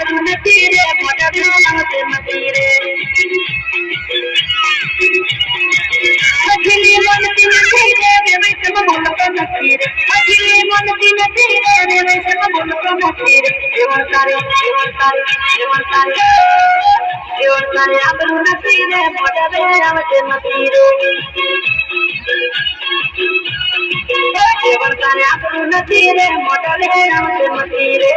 આપણું નથી રે મોટા આવશે નથી રે અખિલી મનતી નથી રે વૈષ્ણવ બોલતો નથી રે અખિલી મનતી નથી રે વૈષ્ણવ બોલતો નથી રે જીવન તારે આપણું નથી રે મોટા આવશે નથી રે જીવન તારે આપણું નથી રે મોટા આવશે નથી રે